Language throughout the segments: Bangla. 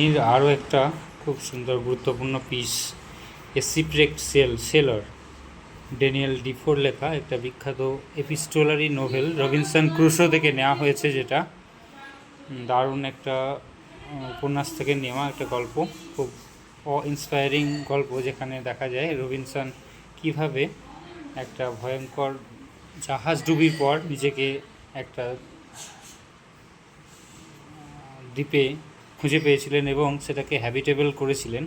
এর আরও একটা খুব সুন্দর গুরুত্বপূর্ণ পিস, এ শিপরেক্ট সেলর, ড্যানিয়েল ডিফোর লেখা একটা বিখ্যাত এপিস্টোলারি নোভেল, রবিনসন ক্রুসো থেকে নেওয়া হয়েছে, যেটা দারুণ একটা উপন্যাস থেকে নেওয়া একটা গল্প, খুব ইন্সপায়ারিং গল্প, যেখানে দেখা যায় রবিনসন কিভাবে একটা ভয়ঙ্কর জাহাজ ডুবির পর নিজেকে একটা দ্বীপে খুঁজে পেয়েছিলেন এবং সেটাকে হ্যাবিটেবল করেছিলেন।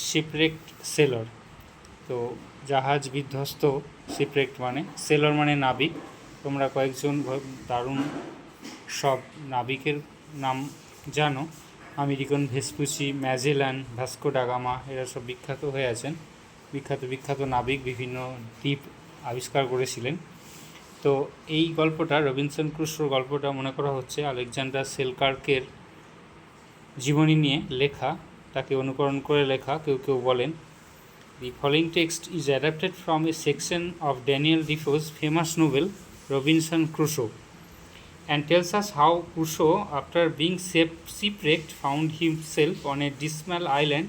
শিপরেক্ট সেলর, তো জাহাজ বিধ্বস্ত, শিপরেক্ট মানে, সেলর মানে নাবিক। তোমরা কয়েকজন দারুণ সব নাবিকের নাম জানো, American Vespucci, Magellan, Vasco da Gama, এরা সব বিখ্যাত হয়ে আছেন, বিখ্যাত নাবিক, বিভিন্ন দ্বীপ আবিষ্কার করেছিলেন। তো এই গল্পটা, রবিনসন ক্রুসোর গল্পটা মনে করা হচ্ছে আলেকজান্ডার সেলকার্কের জীবনী নিয়ে লেখা, তাকে অনুকরণ করে লেখা, কেউ কেউ বলেন। The following text is adapted from a section of Daniel Defoe's famous novel Robinson Crusoe and tells us how Crusoe, after being shipwrecked, found himself on a dismal island.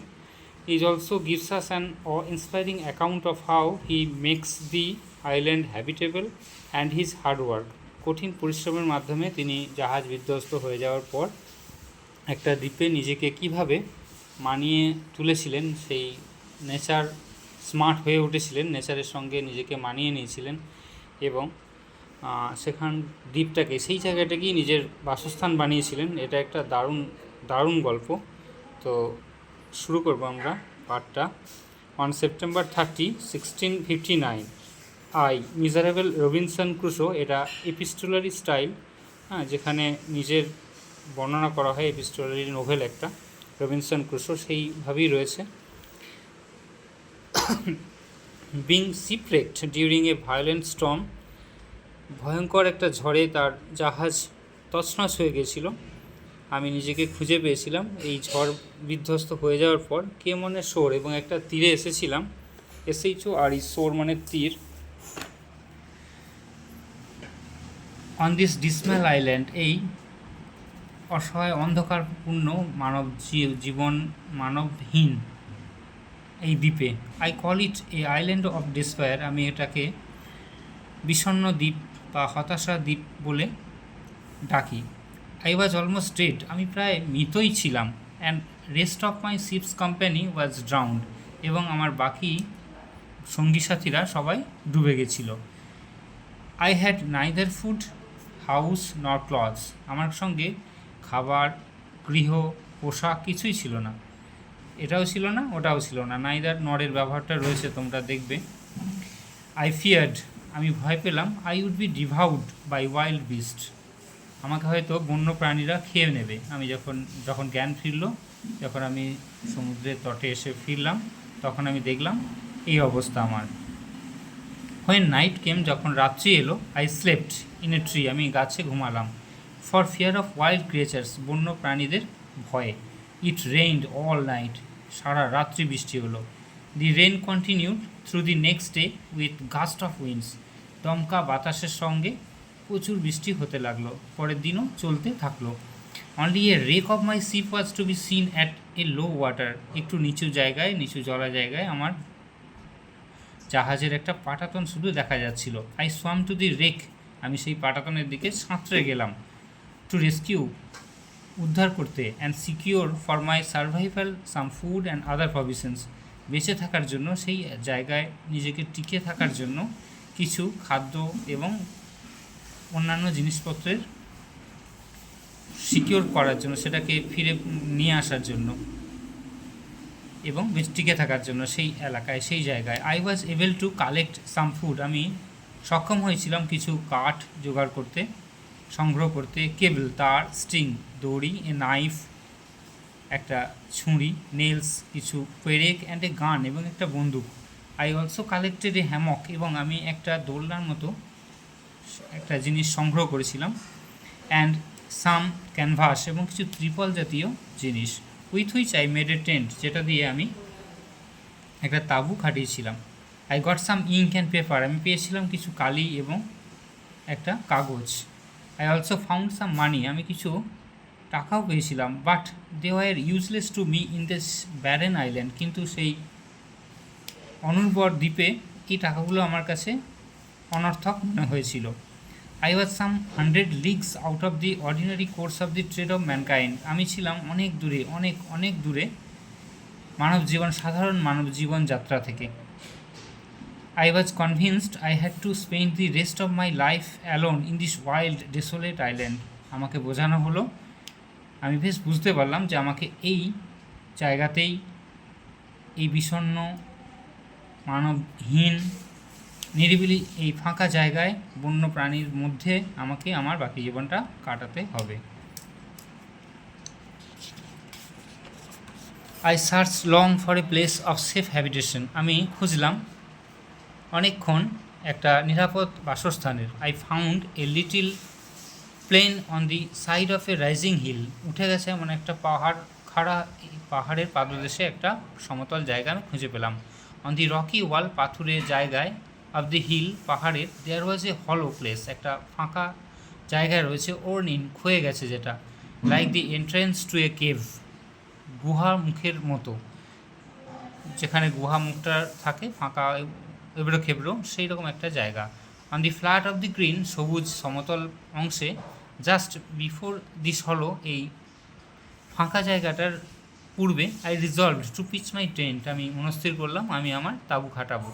It also gives us an awe-inspiring account of how he makes the island habitable and his hard work. কঠিন পরিশ্রমের মাধ্যমে তিনি জাহাজ বিধ্বস্ত হয়ে যাওয়ার পর একটা দ্বীপে নিজেকে কিভাবে মানিয়ে তুলেছিলেন, সেই নেচার স্মার্ট হয়ে উঠেছিলেন, নেচারের সঙ্গে নিজেকে মানিয়ে নিয়েছিলেন এবং সেখান দ্বীপটাকে, সেই জায়গাটাকেই নিজের বাসস্থান বানিয়েছিলেন। এটা একটা দারুণ গল্প। তো শুরু করব আমরা পার্টটা। On September 30, 1659, miserable Robinson Crusoe, এটা এপিস্টোলারি স্টাইল, যেখানে নিজের বর্ণনা করা হয়, এপিস্টোলারি নোভেল একটা, রবিনসন ক্রুসো সেইভাবেই রয়েছে। Being shipwrecked during a violent storm, ভয়ঙ্কর একটা ঝড়ে তার জাহাজ তছনছ হয়ে গেছিল। আমি নিজেকে খুঁজে পেয়েছিলাম এই ঝড় বিধ্বস্ত হয়ে যাওয়ার পর। কে মনে সোর, এবং একটা তীরে এসেছিলাম, SHORE, সোর মানে তীর। অন দিস ডিসমেল আইল্যান্ড, এই অসহায় অন্ধকারপূর্ণ মানবহীন এই দ্বীপে, I call it A island of ডিসপায়ার, আমি এটাকে বিষণ্ণ দ্বীপ বা হতাশা দ্বীপ বলে ডাকি। আই ওয়াজ অলমোস্ট ডেড, আমি প্রায় মৃতই ছিলাম। And rest of my ships company was drowned, এবং আমার বাকি সঙ্গী সাথীরা সবাই ডুবে গেছিল। I had neither food, house নর ক্লথস, আমার সঙ্গে খাবার, গৃহ, পোশাক কিছুই ছিল না। এটাও ছিল না, ওটাও ছিল না, নাইদার নরের ব্যবহারটা রয়েছে, তোমরা দেখবে। আই ফিয়ার্ড, আমি ভয় পেলাম। আই উড বি ডিভাউড বাই ওয়াইল্ড বিস্ট, আমাকে হয়তো বন্য প্রাণীরা খেয়ে নেবে। আমি যখন জ্ঞান ফিরল, যখন আমি সমুদ্রের তটে এসে ফিরলাম, তখন আমি দেখলাম এই অবস্থা আমার। হোয়েন নাইট কেম, যখন রাত্রি এলো, I slept in a tree, আমি গাছে ঘুমালাম। For fear of wild creatures, বন্য প্রাণীদের ভয়ে। ইট রেইনড অল নাইট, সারা রাত্রি বৃষ্টি হলো। The rain continued through the next day with gust of winds, দমকা বাতাসের সঙ্গে প্রচুর বৃষ্টি হতে লাগলো, পরের দিনও চলতে থাকলো। Only a wreck of my ship was to be seen at a low water, একটু নিচু জলা জায়গায় আমার জাহাজের একটা পাটাতন শুধু দেখা যাচ্ছিল। I swamp to the rake, আমি সেই পাটাতনের দিকে সাঁতরে গেলাম। টু রেস্কিউ, উদ্ধার করতে। And secure for my survival some food and other provisions, বেঁচে থাকার জন্য, সেই জায়গায় নিজেকে টিকে থাকার জন্য কিছু খাদ্য এবং অন্যান্য জিনিসপত্রের সিকিওর করার জন্য, সেটাকে ফিরে নিয়ে আসার জন্য এবং টিকে থাকার জন্য সেই এলাকায়, সেই জায়গায়। I was able to collect some food, আমি সক্ষম হয়েছিলাম কিছু কাঠ জোগাড় করতে, সংগ্রহ করতে। কেবল, তার, স্ট্রিং, দড়ি, এ নাইফ, একটা ছুরি, নেলস, কিছু পেরেক অ্যান্ড এ গান, এবং একটা বন্দুক। I also collected a Hammock, এবং আমি একটা দোলনার মতো একটা জিনিস সংগ্রহ করেছিলাম। অ্যান্ড সাম ক্যানভাস, এবং কিছু ত্রিপল জাতীয় জিনিস। With which I made a tent, যেটা দিয়ে আমি একটা তাঁবু খাটিয়েছিলাম। I got some ink and paper, আমি পেয়েছিলাম কিছু কালি এবং একটা কাগজ। I also found some money, আমি কিছু টাকাও পেয়েছিলাম, but they were useless to me in this barren island. কিন্তু সেই অনুর্বর দ্বীপে এই টাকাগুলো আমার কাছে অনর্থক মনে হয়েছিল। I was some 100 leagues out of the ordinary course of the trade of mankind. আমি ছিলাম অনেক দূরে, অনেক অনেক দূরে সাধারণ মানব জীবন যাত্রা থেকে। I was convinced I had to spend the rest of my life alone in this wild, desolate island. আমাকে বোঝানো হলো, আমি বেশ বুঝতে পারলাম যে আমাকে এই জায়গাতেই, এই বিষণ্ণ, মানবহীন, নিরিবিলি এই ফাঁকা জায়গায় বন্য প্রাণীর মধ্যে আমাকে আমার বাকি জীবনটা কাটাতে হবে। I searched long for a place of safe habitation. আমি খুঁজলাম অনেকক্ষণ একটা নিরাপদ বাসস্থানের। I found a little plain on the side of a rising hill. উঠে গেছে এমন একটা পাহাড়ের পাদদেশে একটা সমতল জায়গা আমি খুঁজে পেলাম। অন দি রকি ওয়াল, পাথুরে জায়গায়, অফ দি হিল, পাহাড়ের, দেয়ার ওয়াজ এ হলো প্লেস, একটা ফাঁকা জায়গায় রয়েছে, ওর্নিন, ক্ষয়ে গেছে যেটা, like the entrance to a cave, গুহা মুখের মতো, যেখানে গুহা মুখটা থাকে ফাঁকা এবড়ো খেবড়ো, সেই রকম একটা জায়গা। On the flat of the green, সবুজ সমতল অংশে, জাস্ট বিফোর দিস হলো, এই ফাঁকা জায়গাটার পূর্বে, I resolved to pitch my tent, আমি মনস্থির করলাম আমি আমার তাঁবু খাটাবো।